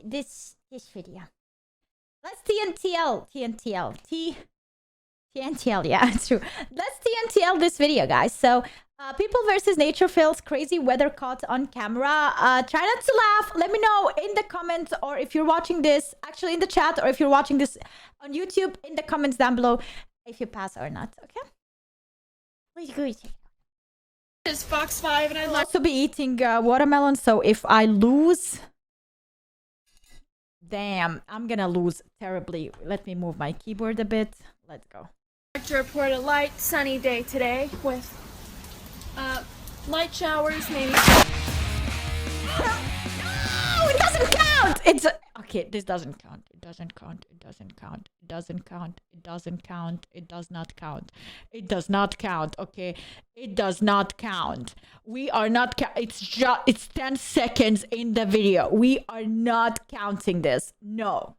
this video. Let's TNTL, yeah, it's true. Let's TNTL this video, guys. So, people versus nature fails, crazy weather caught on camera. Try not to laugh. Let me know in the comments, or if you're watching this, actually in the chat, or if you're watching this on YouTube, in the comments down below, if you pass or not, okay? Please go. It's Fox 5 and I'd I'll like also be eating watermelon, so if I lose... Damn, I'm gonna lose terribly. Let me move my keyboard a bit. Let's go. to report a light, sunny day today with light showers, maybe. No, it doesn't count! It's... Okay, this doesn't count. It doesn't count. It doesn't count. It doesn't count. It doesn't count. It does not count. It does not count, okay? It does not count. We are not... It's 10 seconds in the video. We are not counting this. No.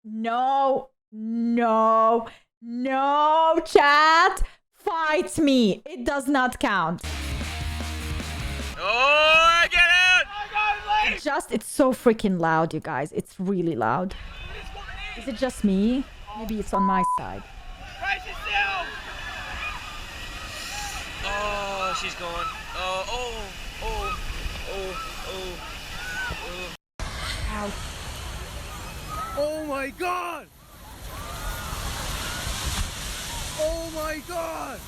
No. No. No, chat. Fight me. It does not count. Oh, I get out! It's so freaking loud, you guys. It's really loud. Is it just me? Maybe it's on my side. Oh, she's gone. Oh. Ouch. Oh my god! Oh my god!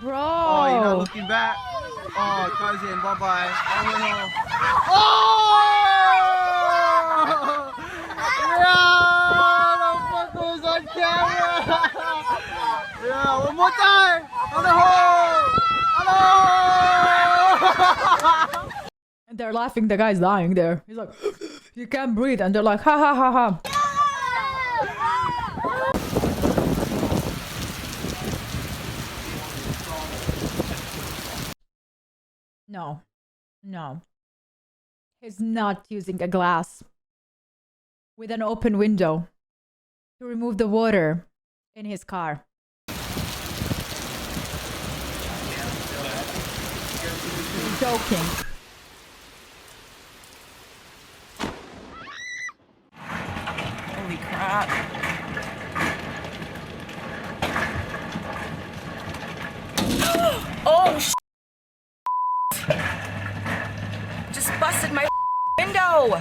Bro. Oh, you're not looking back. Oh, cousin, bye-bye. Oh, no. Oh! Yeah! The fuck was on camera! Yeah, one more time! On the hole! On the hole! And they're laughing. The guy's dying there. He's like, you can't breathe. And they're like, ha ha ha ha. No. No. He's not using a glass with an open window to remove the water in his car. He's joking. Holy crap. Oh, just busted my window.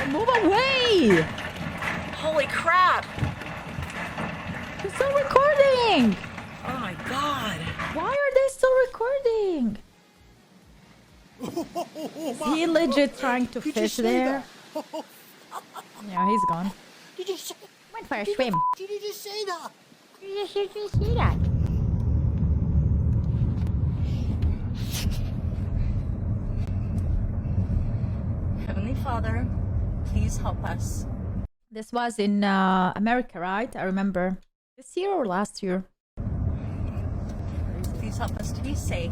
Move away! Holy crap. He's still recording! Oh my god. Why are they still recording? Is he legit trying to fish there? Yeah, he's gone. Did you say, Went for a swim. did you just say that? You should see that. Heavenly Father, please help us. This was in America, right? I remember. This year or last year? Please help us to be safe.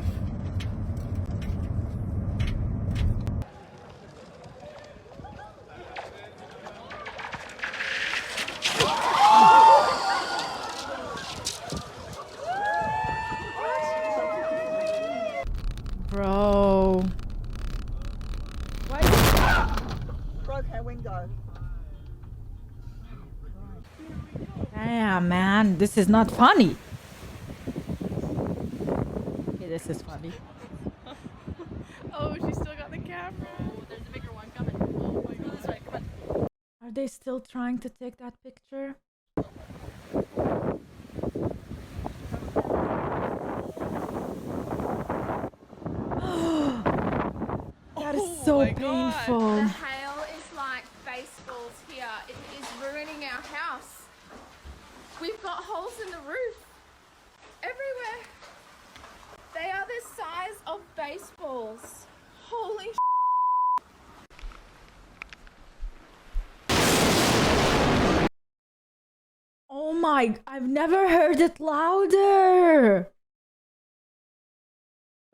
Bro. Broke her window. Damn, man. This is not funny. Okay, this is funny. Oh, she still got the camera. There's a bigger one coming. Oh my god. This way, come on. Are they still trying to take that picture? That is so painful. The hail is like baseballs here. It is ruining our house. We've got holes in the roof everywhere. They are the size of baseballs. Holy my, I've never heard it louder.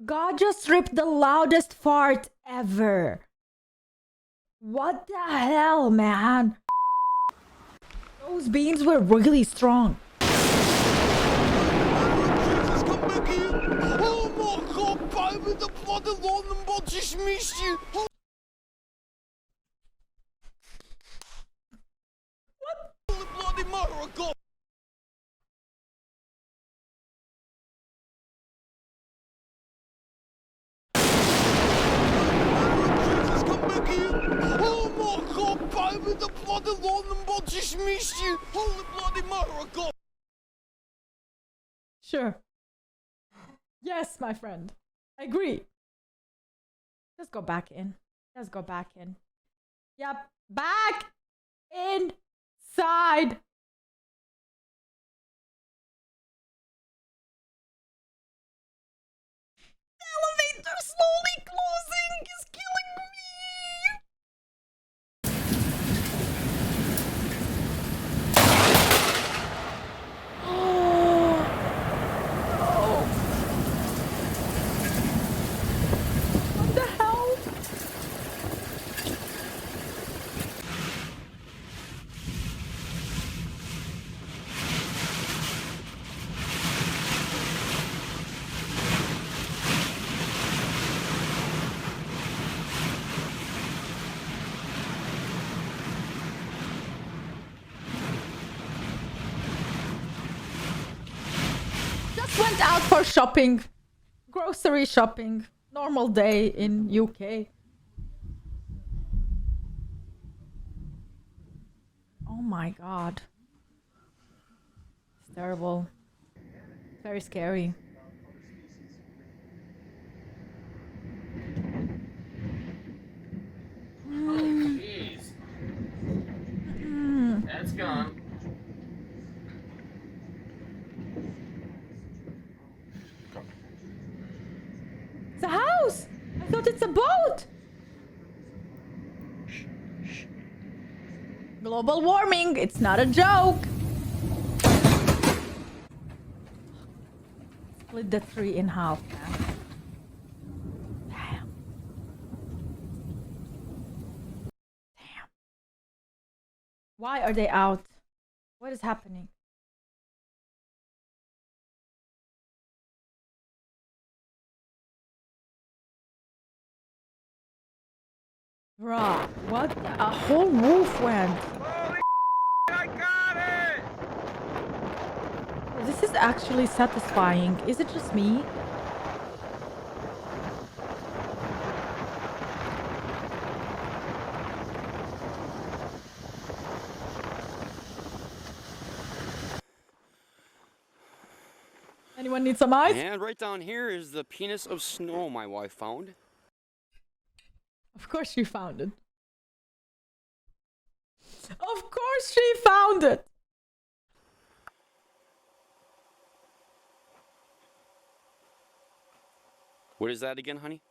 God just ripped the loudest fart ever. What the hell, man? Those beans were really strong. Jesus, come back here! Oh my God, baby, the bloody London bot just missed you! What? Holy bloody mother of God! Jesus, come back here! Oh my God, baby, the bloody London bot just missed you! Holy bloody mother of God! Sure. Yes, my friend. I agree. Let's go back in. Let's go back in. Yep. Back inside. The elevator slowly closing is killing me. What the hell? Just went out for shopping. Grocery shopping. Normal day in UK. Oh my god. It's terrible. Very scary. Jeez. That's gone. It's a house! I thought it's a boat! Global warming, it's not a joke! Split the tree in half, man. Damn. Damn. Why are they out? What is happening? Bruh, what? A whole roof went. I got it! This is actually satisfying. Is it just me? Anyone need some ice? And right down here is the penis of snow my wife found. Of course she found it. Of course she found it! What is that again, honey?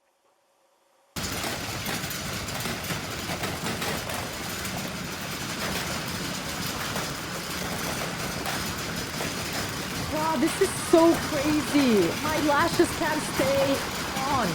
Wow, this is so crazy. My lashes can't stay on.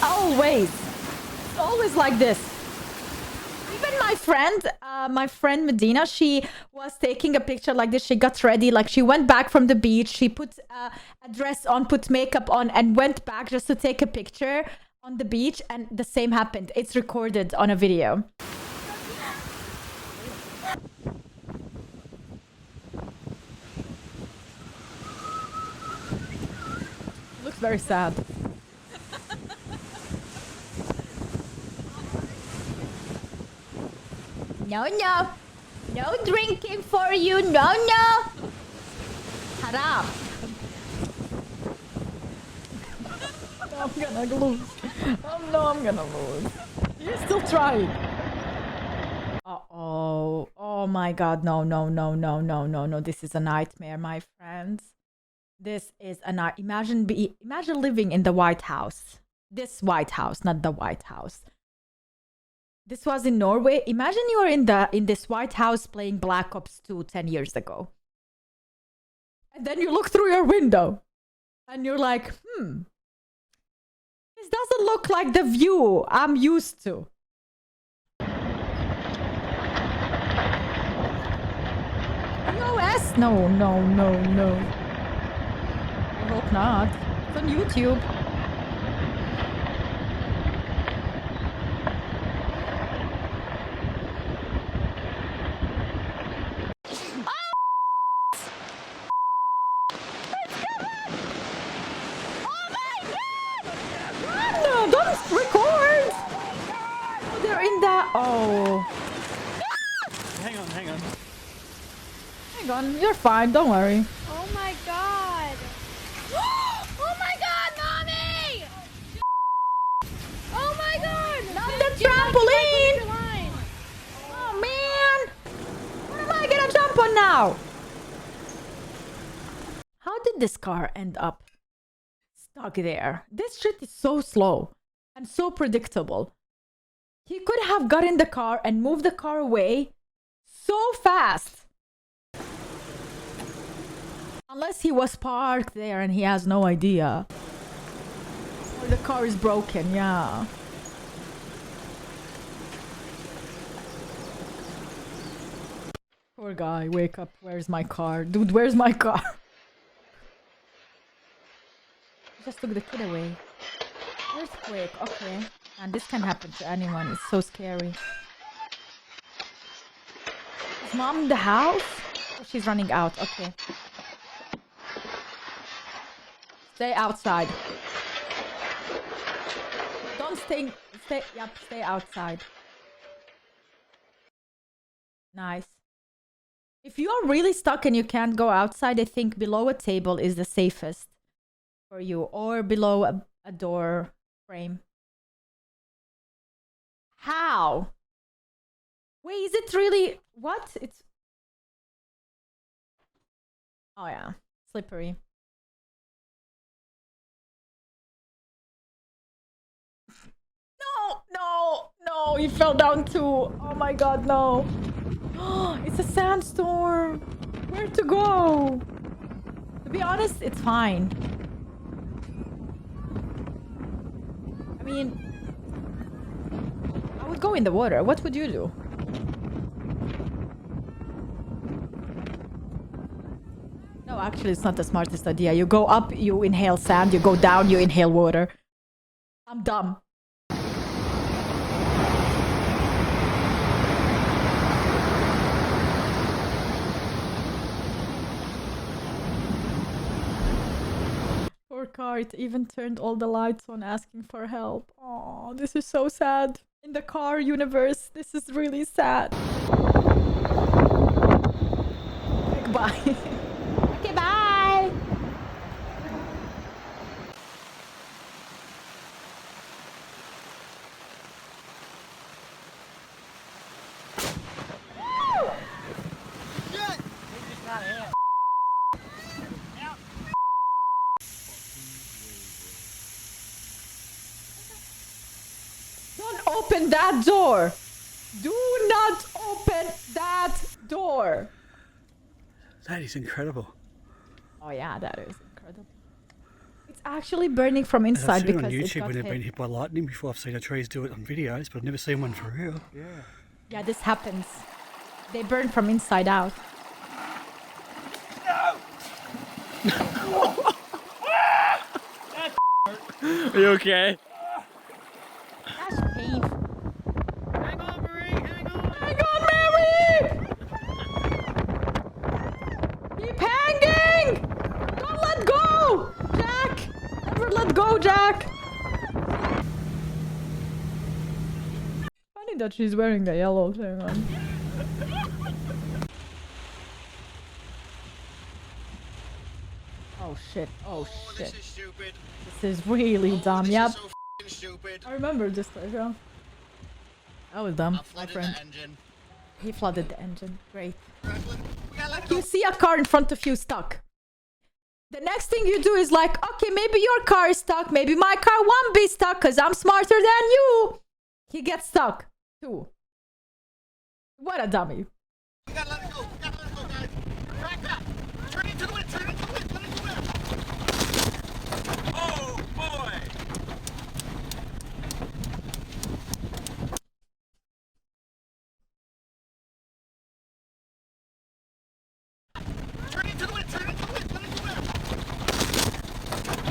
Always. It's always like this. Even my friend Medina, she was taking a picture like this. She got ready, like she went back from the beach. She put a dress on, put makeup on, and went back just to take a picture on the beach. And the same happened. It's recorded on a video. Looks very sad. No, no. No drinking for you. No, no. Haram. I'm gonna lose. I'm gonna lose. He's still trying. Uh-oh. Oh Oh my god, no, no, no, no, no, no, no. This is a nightmare, my friends. This is a night. Imagine living in the White House. This White House, not the White House. This was in Norway. Imagine you are in this White House playing Black Ops 2 10 years ago. And then you look through your window and you're like, this doesn't look like the view I'm used to. iOS? No, no, no, no. I hope not. It's on YouTube. No, don't record! Oh, they're in the... Oh. Hang on, hang on. Hang on, you're fine, don't worry. Oh my god! Oh my god, mommy! Oh my god! Not the trampoline! Oh man! What am I gonna jump on now? How did this car end up stuck there? This shit is so slow and so predictable. He could have got in the car and moved the car away so fast. Unless he was parked there and he has no idea. Or the car is broken, yeah. Poor guy, wake up. Where's my car? Dude, where's my car? Just took the kid away. Earthquake, okay. And this can happen to anyone. It's so scary. Is mom in the house? Oh, she's running out. Okay. Stay outside. Don't stay. Stay outside. Nice. If you are really stuck and you can't go outside, I think below a table is the safest for you, or below a door frame. How? Wait, is it really... What? It's... Oh yeah, slippery. No, no, no, he fell down too. Oh my god, no. It's a sandstorm. Where to go? To be honest, it's fine. I mean, I would go in the water. What would you do? No, actually, it's not the smartest idea. You go up, you inhale sand. You go down, you inhale water. I'm dumb. Poor car, it even turned all the lights on asking for help. Oh, this is so sad. In the car universe, this is really sad. Goodbye. Okay, bye. Don't open that door. Do not open that door. That is incredible. Oh yeah, that is incredible. It's actually burning from I've inside seen it on because it YouTube got when they've been hit. hit by lightning before. I've seen the trees do it on videos, but I've never seen one for real. Yeah. Yeah, this happens. They burn from inside out. Are you okay? That's painful. Hang on, Marie, hang on! Hang on, Mary! Keep hanging! Don't let go! Jack! Never let go, Jack! Funny that she's wearing the yellow thing on. Oh shit, oh shit. This is stupid. This is really dumb, yep. So f***ing stupid. I remember this, yeah. That was dumb, I my flooded friend. the engine. He flooded the engine. Great. You see a car in front of you stuck. The next thing you do is like, okay, maybe your car is stuck. Maybe my car won't be stuck because I'm smarter than you. He gets stuck too. What a dummy. We gotta let it go. We gotta let it go, guys. Back up. Turn into the wind. Turn into the wind. Turn into the wind. Oh, boy. Turn into the wind. Turn into the wind. Turn into the wind.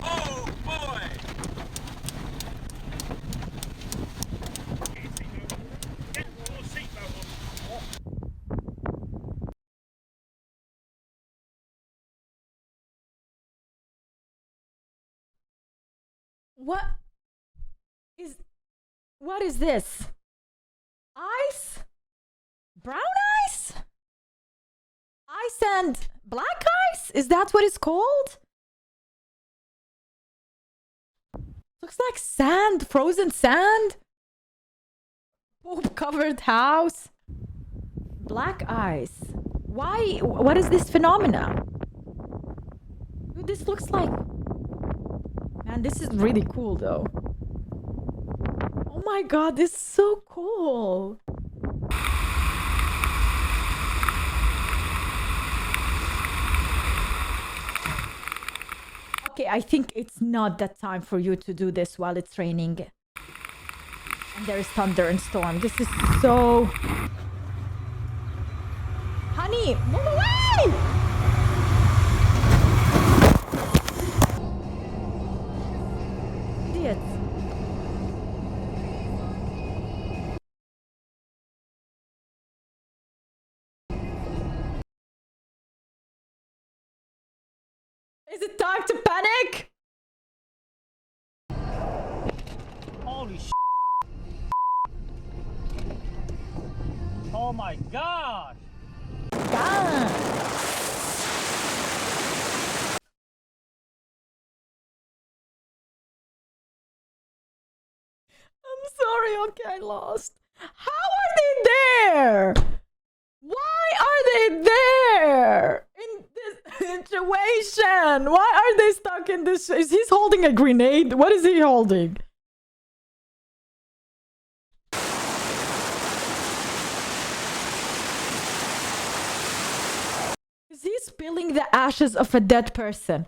Oh, boy. Get your seatbelt on. What is this? Ice? Brown ice? Ice and black ice? Is that what it's called? Looks like sand, frozen sand. Poop covered house. Black ice. Why? What is this phenomena? Dude, this looks like... Man, this is really cool though. Oh my god, this is so cool. Okay, I think it's not that time for you to do this while it's raining. And there is thunder and storm. This is so... Honey, move away! Idiots. Is it time to panic? Holy sh! Oh my god! God. I'm sorry, okay, I lost. How are they there? Why are they there? In this situation? Why are they stuck in this? Is he holding a grenade? What is he holding? Is he spilling the ashes of a dead person?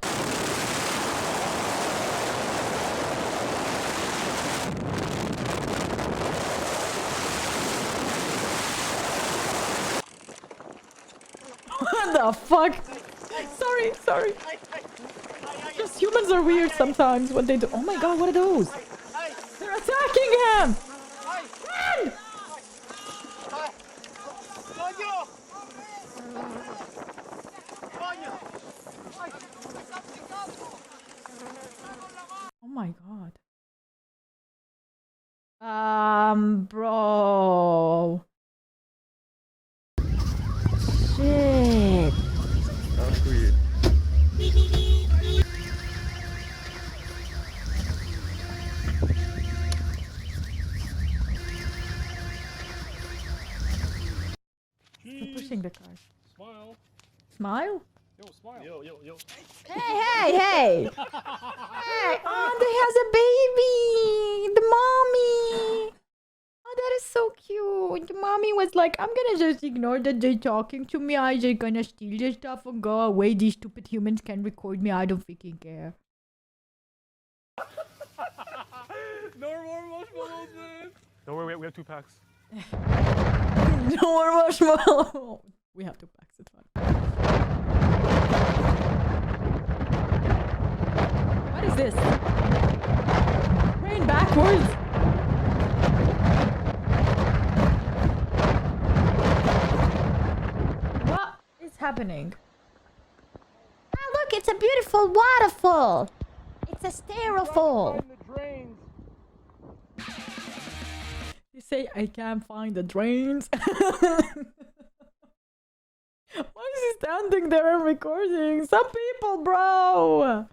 What the fuck? Sorry. Just humans are weird sometimes when they do. Oh my god, what are those? They're attacking him! Run! Oh my god. Bro. Shit. That's weird. Still pushing the car. Smile. Smile? Yo, smile. Yo. Hey! Hey! Oh, they has a baby! The mommy! Oh, that is so cute. The mommy was like, I'm gonna just ignore that they're talking to me. I'm just gonna steal their stuff and go away. These stupid humans can record me. I don't freaking care. No more marshmallows, man. Don't worry, we have 2 packs. No more marshmallow. We have 2 packs. It's fine. What is this? Rain backwards. What is happening? Ah, look, it's a beautiful waterfall. It's a styrofoam. You say I can't find the drains. Why is he standing there and recording? Some people, bro.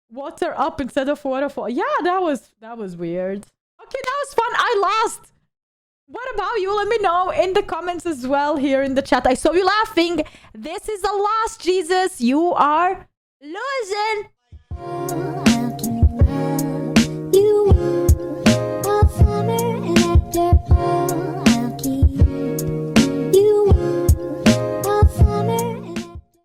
Water up instead of waterfall. Yeah, that was weird. Okay, that was fun. I lost. What about you? Let me know in the comments as well here in the chat. I saw you laughing. This is a loss, Jesus. You are losing.